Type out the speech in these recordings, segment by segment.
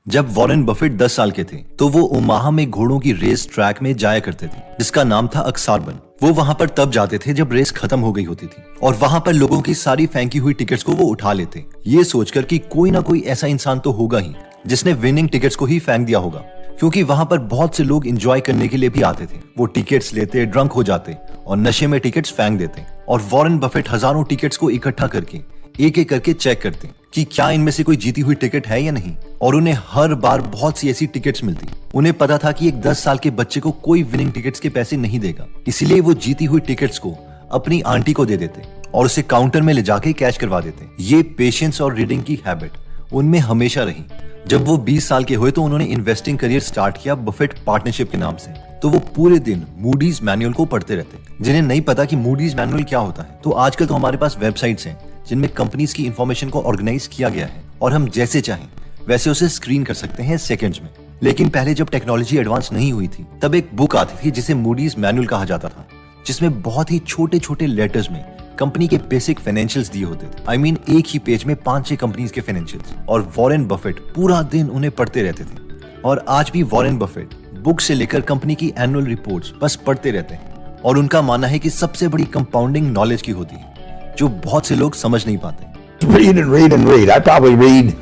जब Warren Buffett 10 साल के थे तो वो ओमाहा में घोड़ों की रेस ट्रैक में जाया करते थे जिसका नाम था अक्सारबन। वो वहां पर तब जाते थे जब रेस खत्म हो गई होती थी और वहां पर लोगों की सारी फेंकी हुई टिकट्स को वो उठा लेते, ये सोचकर कि कोई ना कोई ऐसा इंसान तो होगा ही जिसने विनिंग टिकट्स को ही फेंक दिया होगा, क्योंकि वहां पर बहुत से लोग एंजॉय करने के लिए भी आते थे। वो टिकट्स लेते, ड्रंक हो जाते और नशे में टिकट्स फेंक देते और वॉरेन बफेट हजारों टिकट्स को इकट्ठा करके एक एक करके चेक करते कि क्या इनमें से कोई जीती हुई टिकट है या नहीं, और उन्हें हर बार बहुत सी ऐसी टिकट्स मिलती। उन्हें पता था कि एक 10 साल के बच्चे को कोई विनिंग टिकट्स के पैसे नहीं देगा, इसलिए वो जीती हुई टिकट्स को अपनी आंटी को दे देते और उसे काउंटर में ले जाके कैश करवा देते। ये पेशेंस और रीडिंग की हैबिट उनमें हमेशा रही। जब वो 20 साल के हुए तो उन्होंने इन्वेस्टिंग करियर स्टार्ट किया बफेट पार्टनरशिप के नाम से। तो वो पूरे दिन मूडीज मैनुअल को पढ़ते रहते। जिन्हें नहीं पता कि मूडीज मैनुअल क्या होता है, तो आजकल तो हमारे पास वेबसाइट्स हैं जिनमें कंपनीज की इंफॉर्मेशन को ऑर्गेनाइज किया गया है और हम जैसे चाहें वैसे उसे स्क्रीन कर सकते हैं सेकंड्स में। लेकिन पहले जब टेक्नोलॉजी एडवांस नहीं हुई थी तब एक बुक आती थी जिसे मूडीज मैनुअल कहा जाता था, जिसमें बहुत ही छोटे छोटे लेटर्स में कंपनी के बेसिक फाइनेंशियल्स दिए होते थे। एक ही पेज में 5-6 कंपनीज के फाइनेंशियल्स, और वॉरेन बफेट पूरा दिन उन्हें पढ़ते रहते थे। और आज भी वॉरेन बफेट बुक से लेकर कंपनी की एनुअल रिपोर्ट्स बस पढ़ते रहते हैं, और उनका मानना है कि सबसे बड़ी कंपाउंडिंग नॉलेज की होती है जो बहुत से लोग समझ नहीं पाते। Read and read and read. I probably read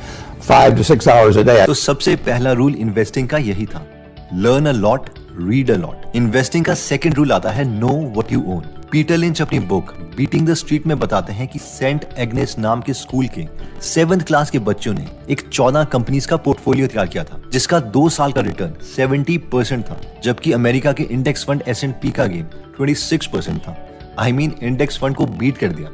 5 to 6 hours a day. तो सबसे पहला रूल इन्वेस्टिंग का यही था, learn a lot, read a lot. Investing का सेकंड रूल आता है know what you own. Peter lynch अपनी बुक बीटिंग द स्ट्रीट में बताते हैं कि सेंट एग्नेस नाम के स्कूल के 7th क्लास के बच्चों ने एक 14 कंपनीज का पोर्टफोलियो तैयार किया था जिसका 2 साल का रिटर्न 70% था, जबकि अमेरिका के इंडेक्स फंड S&P का गेन 26% था। इंडेक्स फंड को बीट कर दिया।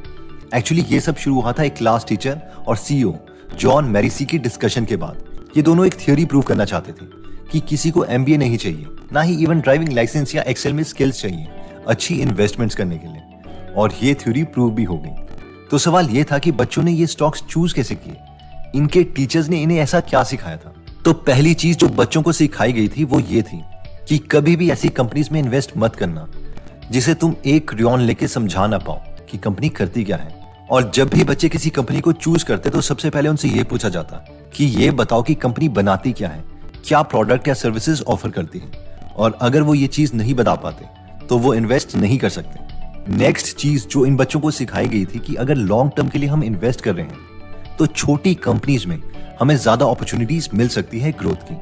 एक्चुअली ये सब शुरू हुआ था एक क्लास टीचर और CEO जॉन मैरिसी की डिस्कशन के बाद। ये दोनों एक थ्योरी प्रूव करना चाहते थे कि किसी को MBA नहीं चाहिए, ना ही इवन ड्राइविंग लाइसेंस या एक्सेल में स्किल्स चाहिए अच्छी इन्वेस्टमेंट्स करने के लिए, और ये थ्योरी प्रूव भी हो गई। तो सवाल ये था कि बच्चों ने ये स्टॉक्स चूज कैसे किए, इनके टीचर्स ने इन्हें ऐसा क्या सिखाया था। तो पहली चीज जो बच्चों को सिखाई गई थी वो ये थी कि कभी भी ऐसी कंपनीज में इन्वेस्ट मत करना जिसे तुम एक रियॉन लेके समझा ना पाओ कि कंपनी करती क्या है। और जब भी बच्चे किसी कंपनी को चूज करते तो सबसे पहले उनसे ये पूछा जाता कि ये बताओ कि कंपनी बनाती क्या है, क्या प्रोडक्ट या सर्विसेज ऑफर करती है, और अगर वो ये चीज नहीं बता पाते तो वो इन्वेस्ट नहीं कर सकते। नेक्स्ट चीज जो इन बच्चों को सिखाई गई थी कि अगर लॉन्ग टर्म के लिए हम इन्वेस्ट कर रहे हैं तो छोटी कंपनीज में हमें ज्यादा अपॉर्चुनिटीज मिल सकती है ग्रोथ की।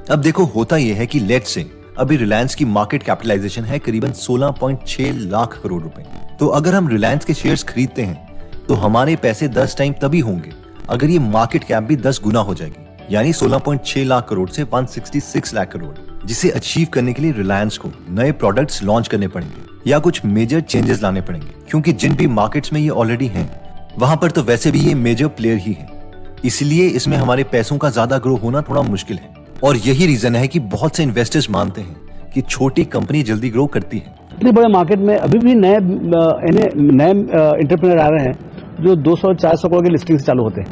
अब देखो होता यह है कि लेट्स से अभी रिलायंस की मार्केट कैपिटलाइजेशन है करीबन 16.6 लाख करोड़ रुपए। तो अगर हम रिलायंस के शेयर्स खरीदते हैं तो हमारे पैसे 10 टाइम तभी होंगे अगर ये मार्केट कैप भी 10 गुना हो जाएगी, यानी 16.6 लाख करोड़ से 166 लाख करोड़, जिसे अचीव करने के लिए रिलायंस को नए प्रोडक्ट्स लॉन्च करने पड़ेंगे या कुछ मेजर चेंजेस लाने पड़ेंगे, क्योंकि जिन भी मार्केट्स में ये ऑलरेडी हैं वहां पर तो वैसे भी ये मेजर प्लेयर ही है। इसलिए इसमें हमारे पैसों का ज्यादा ग्रो होना थोड़ा मुश्किल है, और यही रीजन है कि बहुत से इन्वेस्टर्स मानते हैं कि छोटी कंपनी जल्दी ग्रो करती है। इतने बड़े मार्केट में अभी भी नए एंटरप्रेन्योर आ रहे हैं जो 200-400 करोड़ के लिस्टिंग से चालू होते हैं।